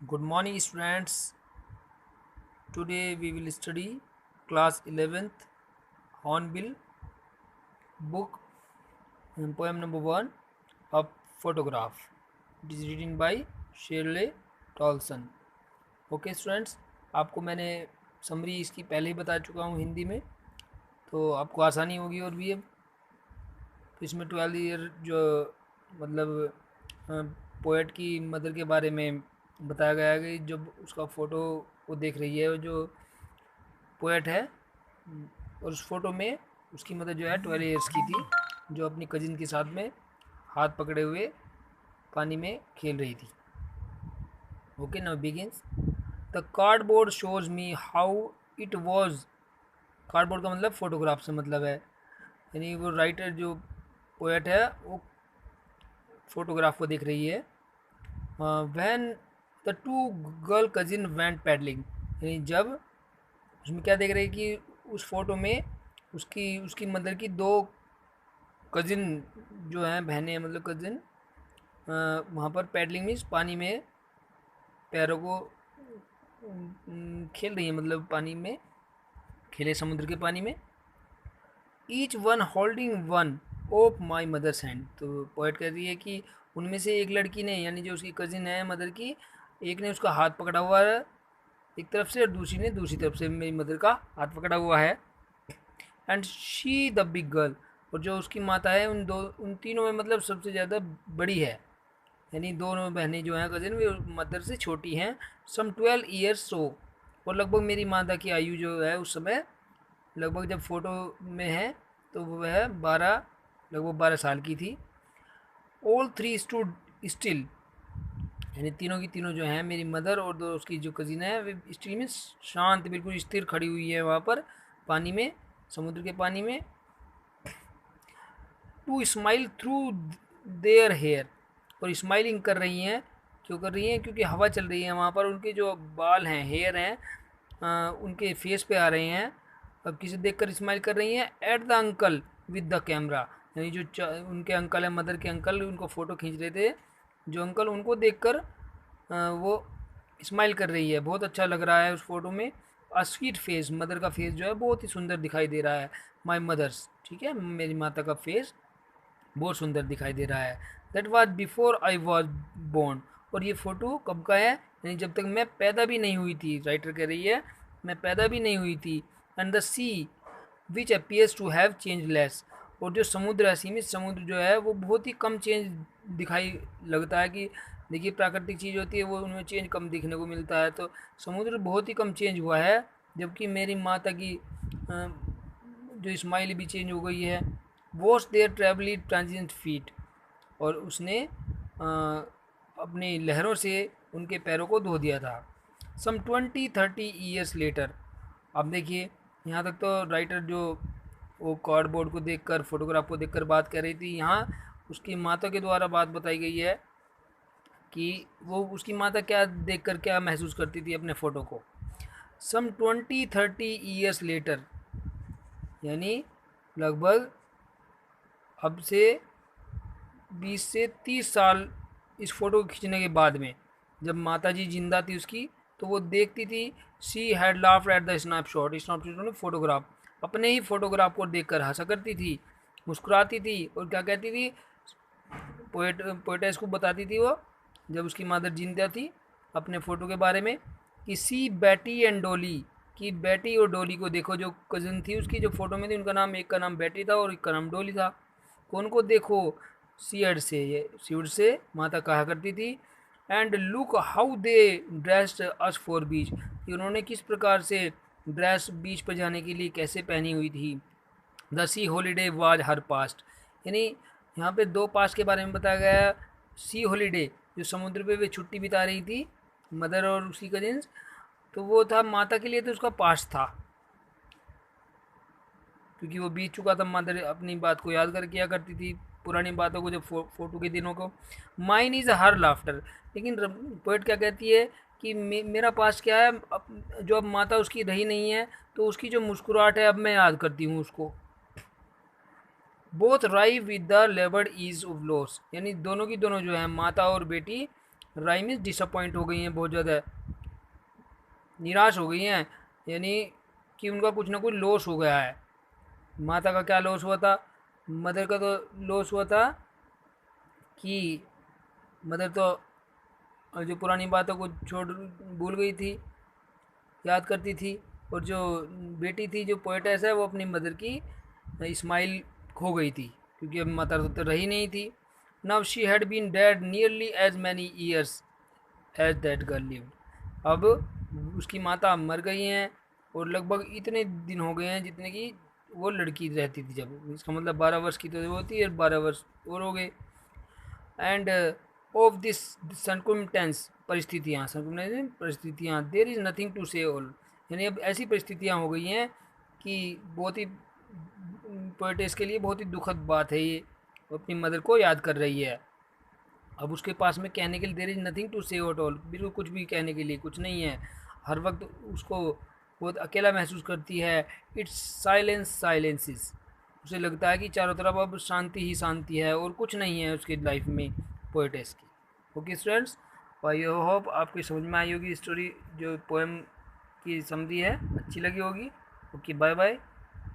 Good morning, students. Today we will study class 11th Hornbill book poem number 1, A Photograph. It is written by Shirley Tolson. Okay students, आपको मैंने summary इसकी पहले ही बता चुका हूँ हिंदी में, तो आपको आसानी होगी। और भी अब तो इसमें 12 ईयर जो मतलब पोएट की मदर के बारे में बताया गया है कि जब उसका फ़ोटो वो देख रही है, वो जो पोएट है, और उस फोटो में उसकी मदर जो है 12 ईयर्स की थी, जो अपनी कजिन के साथ में हाथ पकड़े हुए पानी में खेल रही थी। Okay, now begins. The cardboard shows me how it was. Cardboard का मतलब फोटोग्राफ से मतलब है, यानी वो राइटर जो पोएट है वो फोटोग्राफ को देख रही है। When the two girl cousin went paddling, यानी जब उसमें क्या देख रही है कि उस फोटो में उसकी उसकी मदर की दो कजिन जो हैं, बहनें मतलब कजिन, वहाँ पर पैडलिंग मीन्स पानी में पैरों को खेल रही है, मतलब पानी में खेले, समुद्र के पानी में। Each one holding one of my mother's hand. तो पोइट कह रही है कि उनमें से एक लड़की ने, यानी जो उसकी कजिन है मदर की, एक ने उसका हाथ पकड़ा हुआ है एक तरफ से, और दूसरी ने दूसरी तरफ से मेरी मदर का हाथ पकड़ा हुआ है। And she the big girl, और जो उसकी माता है उन तीनों में मतलब सबसे ज़्यादा बड़ी है, यानी दोनों बहनें जो हैं कजिन वे मदर से छोटी हैं, सम 12 ईयर्स सो। और लगभग मेरी माता की आयु जो है उस समय, लगभग जब फोटो में है तो वह 12, लगभग 12 साल की थी। ऑल थ्री स्टूड स्टिल, यानी तीनों की तीनों जो हैं, मेरी मदर और दो उसकी जो कजिन है, वे स्टिल में शांत, बिल्कुल स्थिर खड़ी हुई है वहाँ पर पानी में, समुद्र के पानी में। To smile through their hair, और स्माइलिंग कर रही हैं। क्यों कर रही हैं? क्योंकि हवा चल रही है वहाँ पर, उनके जो बाल हैं, हेयर हैं, उनके फेस पे आ रहे हैं। अब किसे देखकर स्माइल कर रही हैं? At the uncle with the camera, यानी जो उनके अंकल हैं, मदर के अंकल, उनको फ़ोटो खींच रहे थे जो अंकल, उनको देखकर वो स्माइल कर रही है। बहुत अच्छा लग रहा है उस फोटो में। अ स्वीट फेस, मदर का फेस जो है बहुत ही सुंदर दिखाई दे रहा है। माई मदर्स, ठीक है, मेरी माता का फेस बहुत सुंदर दिखाई दे रहा है। That was before I was born, और ये फ़ोटो कब का है? यानी जब तक मैं पैदा भी नहीं हुई थी, राइटर कह रही है मैं पैदा भी नहीं हुई थी। And the sea which appears to have changeless, और जो समुद्र है, सीमित समुद्र जो है वो बहुत ही कम चेंज दिखाई लगता है। कि देखिए, प्राकृतिक चीज़ होती है वो, उनमें चेंज कम दिखने को मिलता है, तो समुद्र बहुत ही कम चेंज हुआ है। जबकि मेरी माता की जो स्माइल भी चेंज हो गई है। वॉश देयर ट्रेवली ट्रांजिएंट फीट, और उसने अपनी लहरों से उनके पैरों को धो दिया था। सम 20-30 ईयर्स लेटर, अब देखिए यहाँ तक तो राइटर जो वो कार्डबोर्ड को देखकर, फोटोग्राफ को देखकर बात कर रही थी, यहाँ उसकी माता के द्वारा बात बताई गई है कि वो उसकी माता क्या देखकर क्या महसूस करती थी अपने फ़ोटो को। सम 20-30 ईयर्स लेटर, यानी लगभग अब से 20 से 30 साल इस फ़ोटो को खींचने के बाद में, जब माता जी जिंदा थी उसकी, तो वो देखती थी। She had laughed at the snapshot, snapshot photograph, अपने ही फोटोग्राफ को देखकर हंसा करती थी, मुस्कुराती थी। और क्या कहती थी? पोएटेस को बताती थी वो, जब उसकी मदर जिंदा थी, अपने फ़ोटो के बारे में, कि सी बैटी एंड डोली, कि बैटी और डोली को देखो, जो कज़न थी उसकी, जो फ़ोटो में थी, उनका नाम, एक का नाम बैटी था और एक का नाम डोली था। कौन को देखो? सीड से, ये सीड से माता कहा करती थी। And look how they dressed us for beach, कि उन्होंने किस प्रकार से ड्रेस बीच पर जाने के लिए कैसे पहनी हुई थी। The C holiday was her past, यानी यहाँ पे दो पास्ट के बारे में बताया गया है। सी हॉलीडे, जो समुद्र पे वे छुट्टी बिता रही थी, मदर और उसकी कजिन्स, तो वो था माता के लिए, तो उसका पास्ट था, क्योंकि वो बीत चुका था। मदर अपनी बात को याद कर किया करती थी, पुरानी बातों को, जब फोटो के दिनों को। माइन इज़ हर लाफ्टर, लेकिन पोइट क्या कहती है कि मेरा पास्ट क्या है? जो अब माता उसकी रही नहीं है, तो उसकी जो मुस्कुराहट है अब मैं याद करती हूँ उसको। Both alive with the laboured ease of loss, यानी दोनों की दोनों जो है, माता और बेटी, राइमिस डिसअपॉइंट हो गई हैं, बहुत ज़्यादा निराश हो गई हैं, यानी कि उनका कुछ ना कुछ लॉस हो गया है। माता का क्या लॉस हुआ था? मदर का तो लॉस हुआ था कि मदर तो जो पुरानी बातों को छोड़ भूल गई थी, याद करती थी, और जो बेटी थी जो पोएटेस है वो अपनी मदर की स्माइल खो गई थी, क्योंकि अब माता तो रही नहीं थी। Now she had been dead nearly as many years as that girl lived. अब उसकी माता मर गई हैं और लगभग इतने दिन हो गए हैं जितने की वो लड़की रहती थी जब। इसका मतलब 12 वर्ष की तो वो होती है, 12 वर्ष और हो गए। एंड ऑफ दिस सर्कमटेंस, परिस्थितियाँ, सर्कमटेंस परिस्थितियाँ, देर इज़ नथिंग टू से ऑल, यानी अब ऐसी परिस्थितियाँ हो गई हैं कि बहुत ही पोएटेस के लिए बहुत ही दुखद बात है ये, वो अपनी मदर को याद कर रही है। अब उसके पास में कहने के लिए देर इज़ नथिंग टू से एट ऑल, बिल्कुल कुछ भी कहने के लिए कुछ नहीं है। हर वक्त उसको बहुत अकेला महसूस करती है। इट्स साइलेंस साइलेंसिस, उसे लगता है कि चारों तरफ अब शांति ही शांति है और कुछ नहीं है उसकी लाइफ में, पोएटेस की। ओके स्टूडेंट्स, आई होप आपको समझ में आई होगी स्टोरी, जो पोएम की समरी है अच्छी लगी होगी। Okay, bye bye.